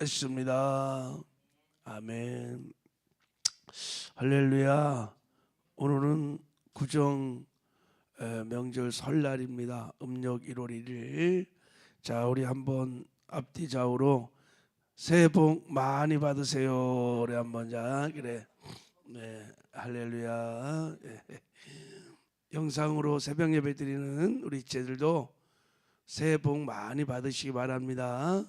기도했습니다. 아멘. 할렐루야. 오늘은 구정 명절 설날입니다. 음력 1월 1일. 자, 우리 한번 앞뒤 좌우로 새해 복 많이 받으세요. 우리 한번 자 그래. 네, 할렐루야. 영상으로 새벽 예배 드리는 우리 지체들도 새해 복 많이 받으시기 바랍니다.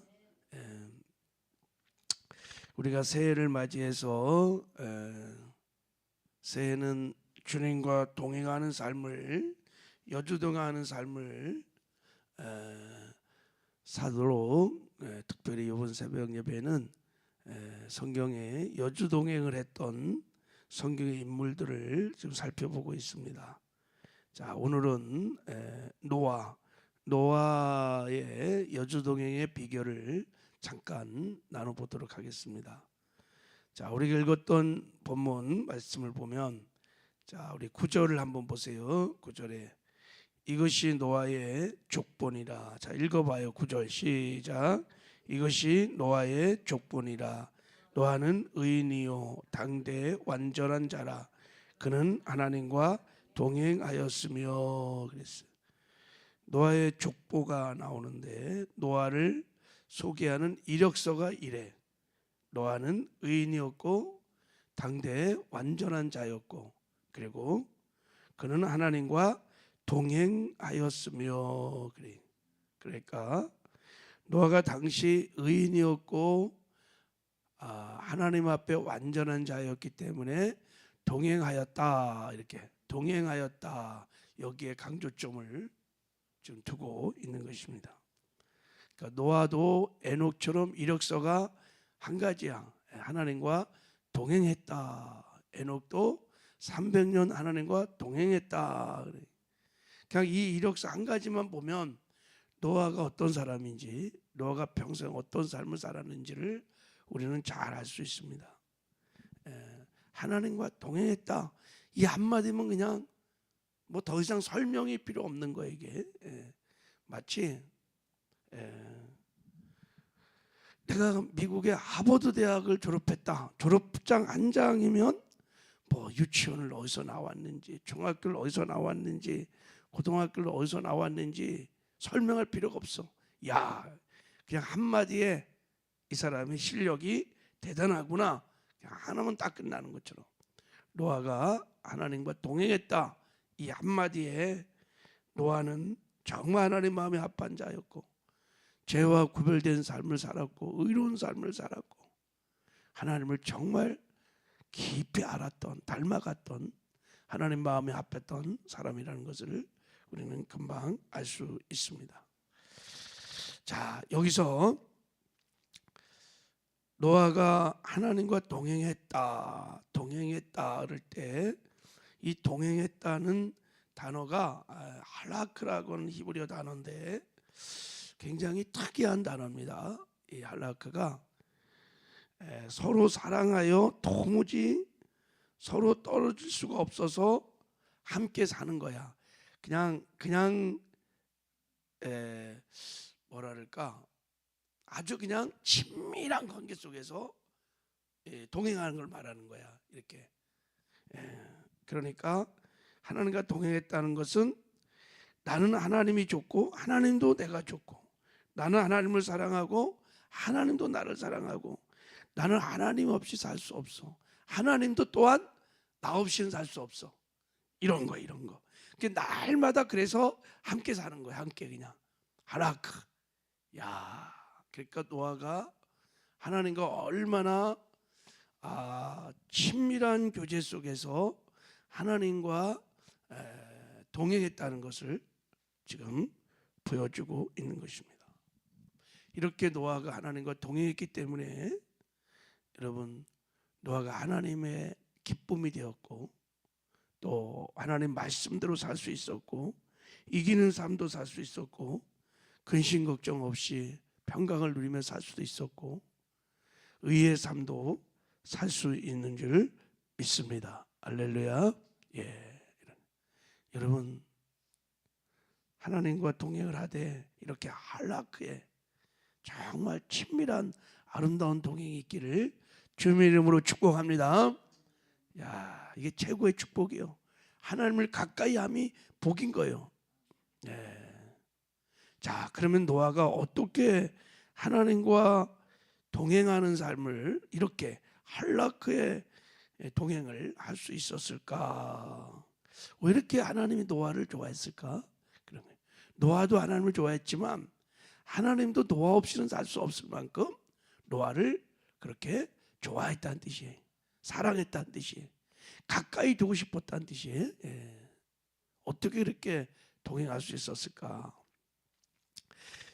우리가 새해를 맞이해서 새해는 주님과 동행하는 삶을, 여주동하는 삶을 사도록 특별히 이번 새벽 예배는 성경에 여주동행을 했던 성경의 인물들을 지금 살펴보고 있습니다. 자, 오늘은 노아의 여주동행의 비결을 잠깐 나눠보도록 하겠습니다. 자, 우리가 읽었던 본문 말씀을 보면, 자, 우리 9절을 한번 보세요. 9절에 이것이 노아의 족본이라. 자, 읽어봐요. 9절 시작. 이것이 노아의 족본이라. 노아는 의인이요 당대의 완전한 자라. 그는 하나님과 동행하였으며. 그랬어요. 노아의 족보가 나오는데 노아를 소개하는 이력서가 이래. 노아는 의인이었고 당대의 완전한 자였고, 그리고 그는 하나님과 동행하였으며. 그러니까 노아가 당시 의인이었고 하나님 앞에 완전한 자였기 때문에 동행하였다. 이렇게 동행하였다. 여기에 강조점을 지금 두고 있는 것입니다. 그러니까 노아도 에녹처럼 이력서가 한 가지야. 하나님과 동행했다. 에녹도 300년 하나님과 동행했다. 그냥 이 이력서 한 가지만 보면 노아가 어떤 사람인지, 노아가 평생 어떤 삶을 살았는지를 우리는 잘 알 수 있습니다. 하나님과 동행했다. 이 한마디면 그냥 뭐 더 이상 설명이 필요 없는 거예요. 이게 마치 내가 미국의 하버드 대학을 졸업했다. 졸업장 한 장이면 뭐 유치원을 어디서 나왔는지, 중학교를 어디서 나왔는지, 고등학교를 어디서 나왔는지 설명할 필요가 없어. 야, 그냥 한마디에 이 사람의 실력이 대단하구나, 그냥 하나면 딱 끝나는 것처럼 노아가 하나님과 동행했다. 이 한마디에 노아는 정말 하나님 마음에 합한 자였고, 죄와 구별된 삶을 살았고, 의로운 삶을 살았고, 하나님을 정말 깊이 알았던, 닮아갔던, 하나님 마음에 합했던 사람이라는 것을 우리는 금방 알 수 있습니다. 자, 여기서 노아가 하나님과 동행했다 그럴 때 이 동행했다는 단어가 할라크라고는 히브리어 단어인데 굉장히 특이한 단어입니다. 이 할라크가 서로 사랑하여 도무지 서로 떨어질 수가 없어서 함께 사는 거야. 그냥 뭐라 그럴까, 아주 그냥 친밀한 관계 속에서 동행하는 걸 말하는 거야. 이렇게. 그러니까 하나님과 동행했다는 것은 나는 하나님이 좋고 하나님도 내가 좋고, 나는 하나님을 사랑하고 하나님도 나를 사랑하고, 나는 하나님 없이 살 수 없어, 하나님도 또한 나 없이는 살 수 없어. 이런 거. 날마다 그래서 함께 사는 거야. 함께 그냥 하라크. 야, 그러니까 노아가 하나님과 얼마나 친밀한 교제 속에서 하나님과 동행했다는 것을 지금 보여주고 있는 것입니다. 이렇게 노아가 하나님과 동행했기 때문에 여러분, 노아가 하나님의 기쁨이 되었고, 또 하나님 말씀대로 살 수 있었고, 이기는 삶도 살 수 있었고, 근심 걱정 없이 평강을 누리며 살 수도 있었고, 의의 삶도 살 수 있는 줄 믿습니다. 할렐루야. 여러분, 하나님과 동행을 하되 이렇게 할라크에 정말 친밀한 아름다운 동행이 있기를 주님의 이름으로 축복합니다. 야, 이게 최고의 축복이요. 하나님을 가까이 함이 복인 거예요. 네. 자, 그러면 노아가 어떻게 하나님과 동행하는 삶을 이렇게 한라크의 동행을 할 수 있었을까? 왜 이렇게 하나님이 노아를 좋아했을까? 그러면 노아도 하나님을 좋아했지만 하나님도 노아 없이는 살 수 없을 만큼 노아를 그렇게 좋아했다는 뜻이에요. 사랑했다는 뜻이에요. 가까이 두고 싶었다는 뜻이에요. 예. 어떻게 이렇게 동행할 수 있었을까?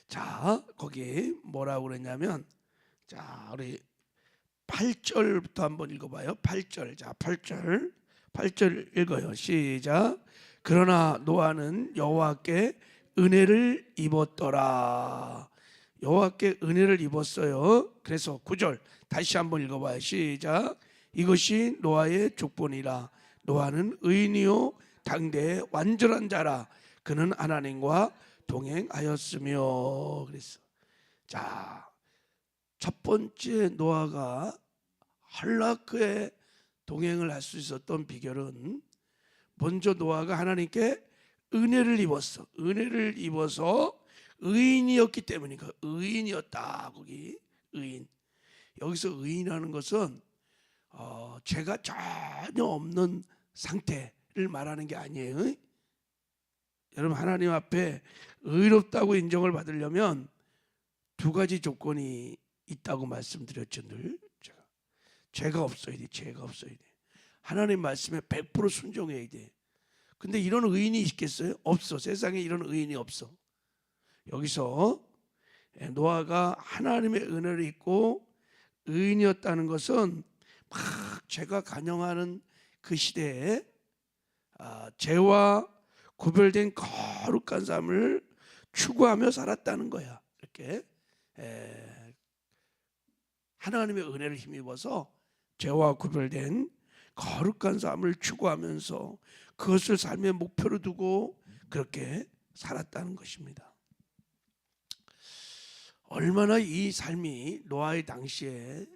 자, 거기 뭐라고 그랬냐면, 자, 우리 8절부터 한번 읽어봐요. 8절. 자, 8절 읽어요. 시작. 그러나 노아는 여호와께 은혜를 입었더라. 여호와께 은혜를 입었어요. 그래서 9절 다시 한번 읽어봐요. 시작. 이것이 노아의 족본이라. 노아는 의인이요 당대의 완전한 자라. 그는 하나님과 동행하였으며. 그랬어. 자, 첫 번째 노아가 한라크에 동행을 할 수 있었던 비결은 먼저 노아가 하나님께 은혜를 입었어. 은혜를 입어서 의인이었기 때문이니까. 의인이었다. 거기 의인. 여기서 의인이라는 것은 죄가 전혀 없는 상태를 말하는 게 아니에요. 여러분, 하나님 앞에 의롭다고 인정을 받으려면 두 가지 조건이 있다고 말씀드렸죠. 늘 죄가 없어야 돼. 죄가 없어야 돼. 하나님 말씀에 100% 순종해야 돼. 근데 이런 의인이 있겠어요? 없어. 세상에 이런 의인이 없어. 여기서 노아가 하나님의 은혜를 입고 의인이었다는 것은 막 죄가 간영하는 그 시대에 죄와 구별된 거룩한 삶을 추구하며 살았다는 거야. 이렇게 하나님의 은혜를 힘입어서 죄와 구별된 거룩한 삶을 추구하면서 그것을 삶의 목표로 두고 그렇게 살았다는 것입니다. 얼마나 이 삶이 노아의 당시에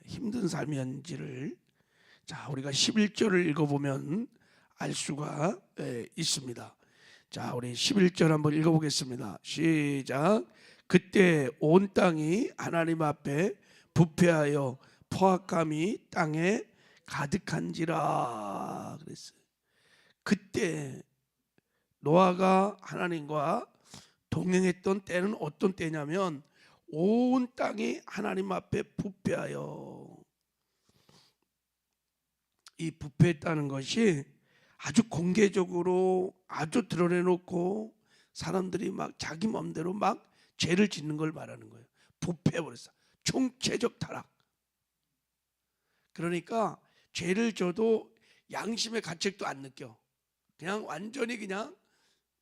힘든 삶이었는지를 자, 우리가 11절을 읽어보면 알 수가 있습니다. 자, 우리 11절 한번 읽어보겠습니다. 시작. 그때 온 땅이 하나님 앞에 부패하여 포악함이 땅에 가득한지라 그랬어요. 그때 노아가 하나님과 동행했던 때는 어떤 때냐면 온 땅이 하나님 앞에 부패하여. 이 부패했다는 것이 아주 공개적으로 아주 드러내놓고 사람들이 막 자기 마음대로 막 죄를 짓는 걸 말하는 거예요. 부패해버렸어. 총체적 타락. 그러니까 죄를 져도 양심의 가책도 안 느껴. 그냥 완전히 그냥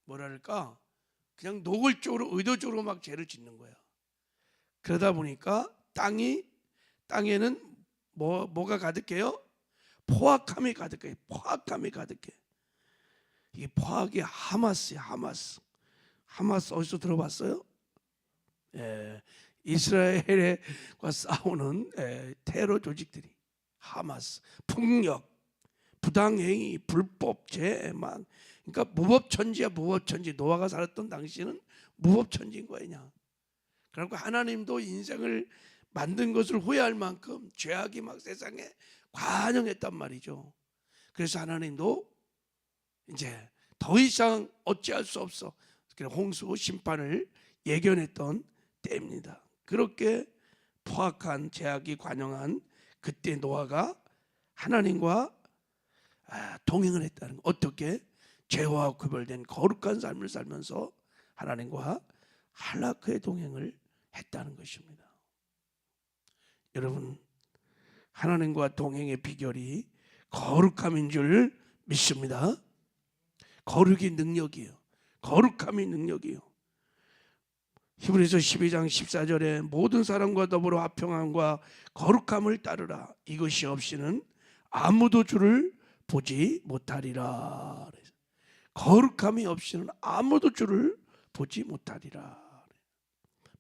뭐랄까 그냥 노골적으로 의도적으로 막 죄를 짓는 거야. 그러다 보니까 땅에는 뭐가 가득해요? 포악함이 가득해. 포악함이 가득해. 이 포악이 하마스야. 하마스 어디서 들어봤어요? 이스라엘과 싸우는 테러 조직들이 하마스. 폭력, 부당행위, 불법죄 막. 그러니까 무법천지야. 무법천지. 노아가 살았던 당시에는 무법천지인 거야 그냥. 그러니까 하나님도 인생을 만든 것을 후회할 만큼 죄악이 막 세상에 관영했단 말이죠. 그래서 하나님도 이제 더 이상 어찌할 수 없어. 홍수 심판을 예견했던 때입니다. 그렇게 포악한 죄악이 관영한 그때 노아가 하나님과 동행을 했다는 거. 어떻게? 죄와 구별된 거룩한 삶을 살면서 하나님과 한라크의 동행을 했다는 것입니다. 여러분, 하나님과 동행의 비결이 거룩함인 줄 믿습니다. 거룩이 능력이에요. 거룩함이 능력이에요. 히브리서 12장 14절에 모든 사람과 더불어 화평함과 거룩함을 따르라. 이것이 없이는 아무도 주를 보지 못하리라. 거룩함이 없이는 아무도 주를 보지 못하리라.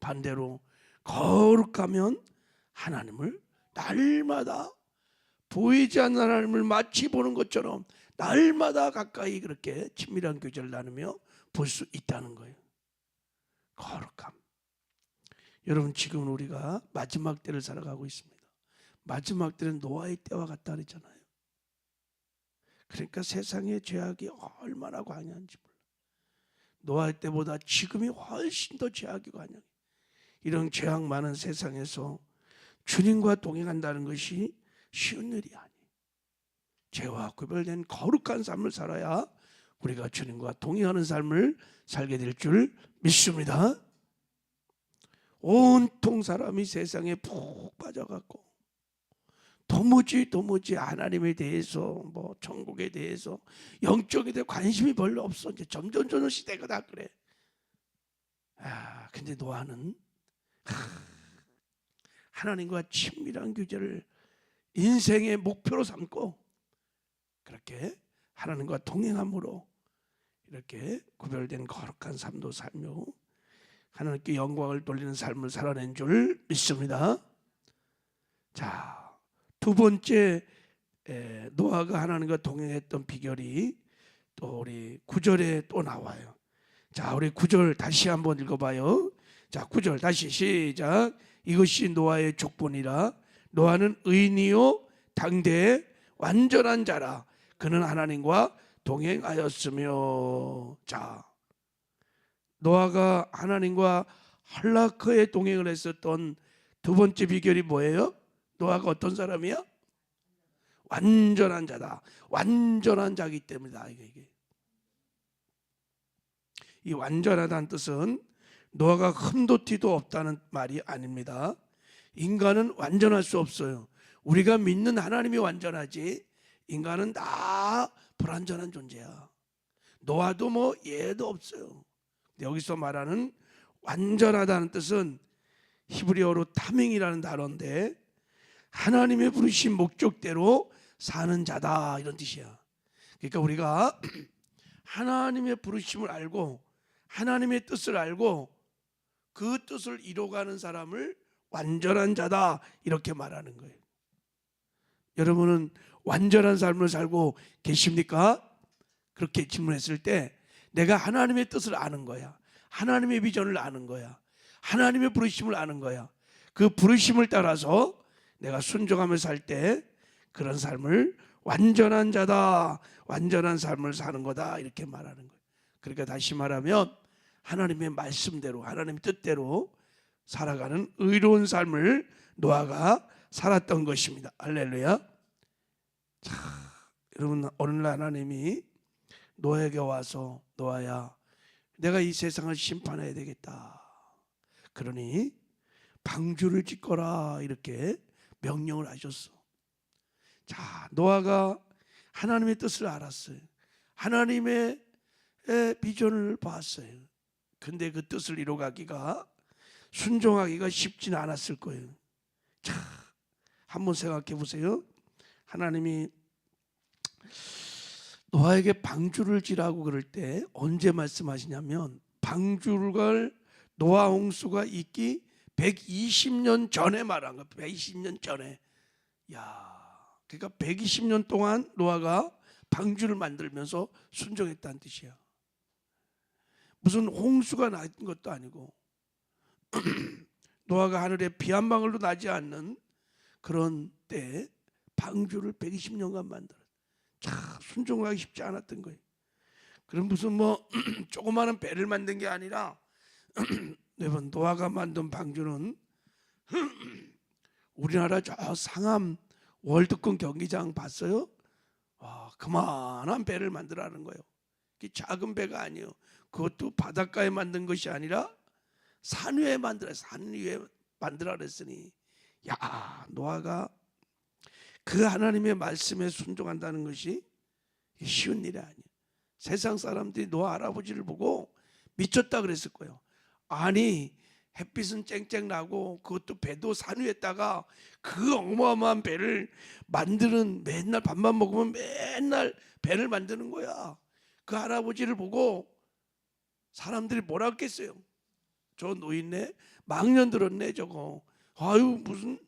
반대로 거룩하면 하나님을 날마다 보이지 않는 하나님을 마치 보는 것처럼 날마다 가까이 그렇게 친밀한 교제를 나누며 볼 수 있다는 거예요. 거룩함. 여러분, 지금 우리가 마지막 때를 살아가고 있습니다. 마지막 때는 노아의 때와 같다 그랬잖아요. 그러니까 세상의 죄악이 얼마나 광야한지 몰라. 노아의 때보다 지금이 훨씬 더 죄악이 광야. 이런 죄악 많은 세상에서 주님과 동행한다는 것이 쉬운 일이 아니에요. 죄와 구별된 거룩한 삶을 살아야 우리가 주님과 동행하는 삶을 살게 될 줄 믿습니다. 온통 사람이 세상에 푹 빠져갖고 도무지 하나님에 대해서 뭐 천국에 대해서 영적에 대해 관심이 별로 없어. 이제 점점 시대가 다 그래. 근데 노아는 하나님과 친밀한 교제를 인생의 목표로 삼고 그렇게 하나님과 동행함으로 이렇게 구별된 거룩한 삶도 살며 하나님께 영광을 돌리는 삶을 살아낸 줄 믿습니다. 자, 두 번째 노아가 하나님과 동행했던 비결이 또 우리 9절에 또 나와요. 자, 우리 9절 다시 한번 읽어봐요. 자, 9절 다시 시작. 이것이 노아의 족본이라. 노아는 의인이요 당대의 완전한 자라. 그는 하나님과 동행하였으며. 자, 노아가 하나님과 한라크에 동행을 했었던 두 번째 비결이 뭐예요? 노아가 어떤 사람이야? 완전한 자다. 완전한 자이기 때문이다. 이게. 이 완전하다는 뜻은 노아가 흠도 티도 없다는 말이 아닙니다. 인간은 완전할 수 없어요. 우리가 믿는 하나님이 완전하지 인간은 다 불완전한 존재야. 노아도 뭐 예도 없어요. 여기서 말하는 완전하다는 뜻은 히브리어로 타밍이라는 단어인데 하나님의 부르신 목적대로 사는 자다 이런 뜻이야. 그러니까 우리가 하나님의 부르심을 알고 하나님의 뜻을 알고 그 뜻을 이뤄가는 사람을 완전한 자다 이렇게 말하는 거예요. 여러분은 완전한 삶을 살고 계십니까? 그렇게 질문했을 때 내가 하나님의 뜻을 아는 거야. 하나님의 비전을 아는 거야. 하나님의 부르심을 아는 거야. 그 부르심을 따라서 내가 순종하며 살 때 그런 삶을 완전한 자다, 완전한 삶을 사는 거다 이렇게 말하는 거예요. 그러니까 다시 말하면 하나님의 말씀대로 하나님의 뜻대로 살아가는 의로운 삶을 노아가 살았던 것입니다. 할렐루야. 자, 여러분, 오늘날 하나님이 노아에게 와서 노아야 내가 이 세상을 심판해야 되겠다. 그러니 방주를 짓거라 이렇게 명령을 하셨어. 자, 노아가 하나님의 뜻을 알았어요. 하나님의 비전을 봤어요. 근데 그 뜻을 이루어가기가 순종하기가 쉽지는 않았을 거예요. 자, 한번 생각해 보세요. 하나님이 노아에게 방주를 지라고 그럴 때 언제 말씀하시냐면 방주를 노아 홍수가 있기 120년 전에 말한 거예요. 120년 전에. 야, 그러니까 120년 동안 노아가 방주를 만들면서 순종했다는 뜻이야. 무슨 홍수가 난 것도 아니고 노아가 하늘에 비 한 방울도 나지 않는 그런 때 방주를 120년간 만들어. 참 순종하기 쉽지 않았던 거예요. 그럼 무슨 뭐 조그마한 배를 만든 게 아니라 여러분, 노아가 만든 방주는 우리나라 저 상암 월드컵 경기장 봤어요? 그만한 배를 만들라는 거예요. 작은 배가 아니에요. 그것도 바닷가에 만든 것이 아니라 산 위에 만들어 그랬으니 야, 노아가 그 하나님의 말씀에 순종한다는 것이 쉬운 일이 아니에요. 세상 사람들이 노아 할아버지를 보고 미쳤다 그랬을 거예요. 아니, 햇빛은 쨍쨍 나고 그것도 배도 산 위에다가 그 어마어마한 배를 만드는, 맨날 밥만 먹으면 맨날 배를 만드는 거야. 그 할아버지를 보고 사람들이 뭐라 했겠어요? 저 노인네 망년 들었네 저거. 아유, 무슨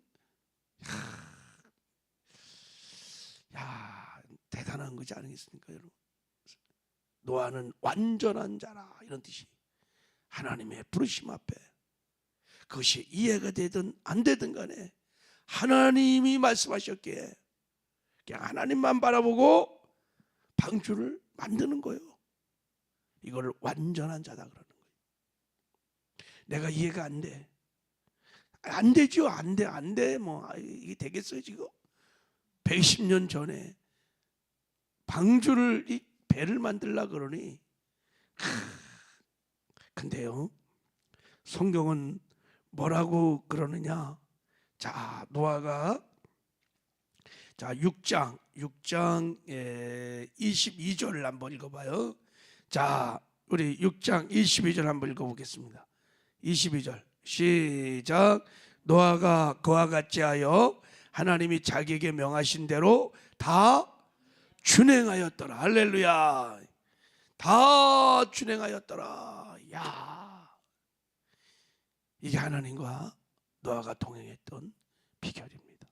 나타난 것이 아니겠습니까, 여러분? 노아는 완전한 자라, 이런 뜻이. 하나님의 부르심 앞에 그것이 이해가 되든 안 되든 간에 하나님이 말씀하셨기에 그냥 하나님만 바라보고 방주를 만드는 거예요. 이걸 완전한 자다 그러는 거예요. 내가 이해가 안 돼. 안 되죠. 안 돼. 뭐 이게 되겠어요 지금? 110년 전에 방주를, 이 배를 만들라 그러니, 근데요, 성경은 뭐라고 그러느냐? 자, 노아가, 자, 6장 22절을 한번 읽어봐요. 자, 우리 6장 22절 한번 읽어보겠습니다. 22절 시작. 노아가 그와 같이 하여 하나님이 자기에게 명하신 대로 다 준행하였더라. 할렐루야. 다 준행하였더라. 야, 이게 하나님과 노아가 동행했던 비결입니다.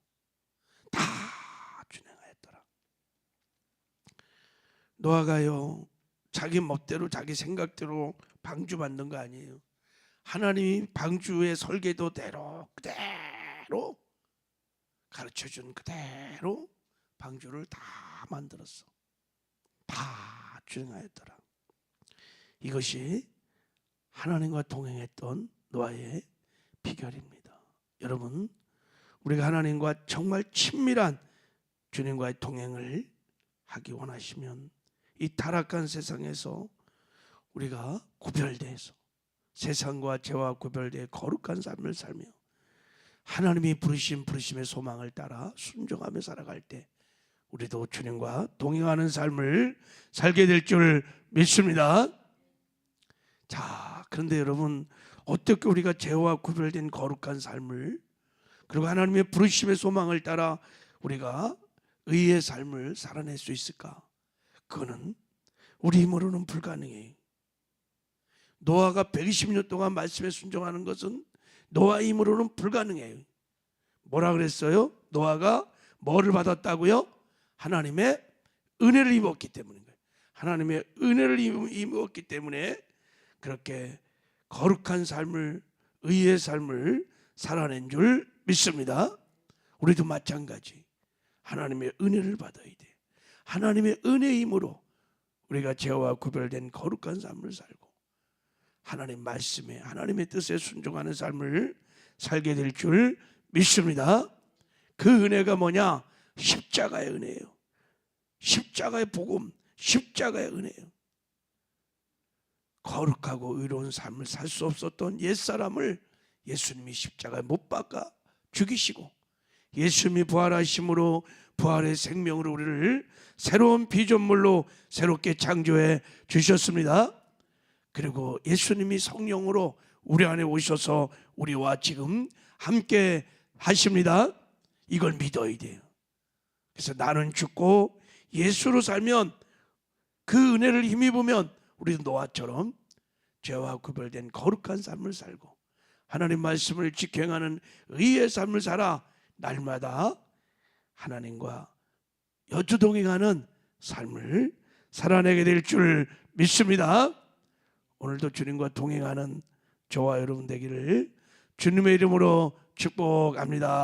다 준행하였더라. 노아가요, 자기 멋대로 자기 생각대로 방주 만든 거 아니에요. 하나님이 방주의 설계도대로 그대로 가르쳐준 그대로 방주를 다 만들었어. 다 준행하였더라. 이것이 하나님과 동행했던 노아의 비결입니다. 여러분, 우리가 하나님과 정말 친밀한 주님과의 동행을 하기 원하시면 이 타락한 세상에서 우리가 구별돼서 세상과 죄와 구별되어 거룩한 삶을 살며 하나님이 부르신 부르심의 소망을 따라 순종하며 살아갈 때 우리도 주님과 동행하는 삶을 살게 될 줄 믿습니다. 자, 그런데 여러분, 어떻게 우리가 죄와 구별된 거룩한 삶을, 그리고 하나님의 부르심의 소망을 따라 우리가 의의 삶을 살아낼 수 있을까? 그거는 우리 힘으로는 불가능해요. 노아가 120년 동안 말씀에 순종하는 것은 노아 힘으로는 불가능해요. 뭐라 그랬어요? 노아가 뭐를 받았다고요? 하나님의 은혜를 입었기 때문인 거예요. 하나님의 은혜를 입었기 때문에 그렇게 거룩한 삶을, 의의 삶을 살아낸 줄 믿습니다. 우리도 마찬가지 하나님의 은혜를 받아야 돼. 하나님의 은혜의 힘으로 우리가 죄와 구별된 거룩한 삶을 살고 하나님 말씀에, 하나님의 뜻에 순종하는 삶을 살게 될 줄 믿습니다. 그 은혜가 뭐냐? 십자가의 은혜예요. 십자가의 복음, 십자가의 은혜예요. 거룩하고 의로운 삶을 살 수 없었던 옛사람을 예수님이 십자가에 못 박아 죽이시고 예수님이 부활하심으로 부활의 생명으로 우리를 새로운 피조물로 새롭게 창조해 주셨습니다. 그리고 예수님이 성령으로 우리 안에 오셔서 우리와 지금 함께 하십니다. 이걸 믿어야 돼요. 그래서 나는 죽고 예수로 살면, 그 은혜를 힘입으면 우리도 노아처럼 죄와 구별된 거룩한 삶을 살고 하나님 말씀을 지켜 행하는 의의 삶을 살아 날마다 하나님과 여주동행하는 삶을 살아내게 될 줄 믿습니다. 오늘도 주님과 동행하는 저와 여러분 되기를 주님의 이름으로 축복합니다.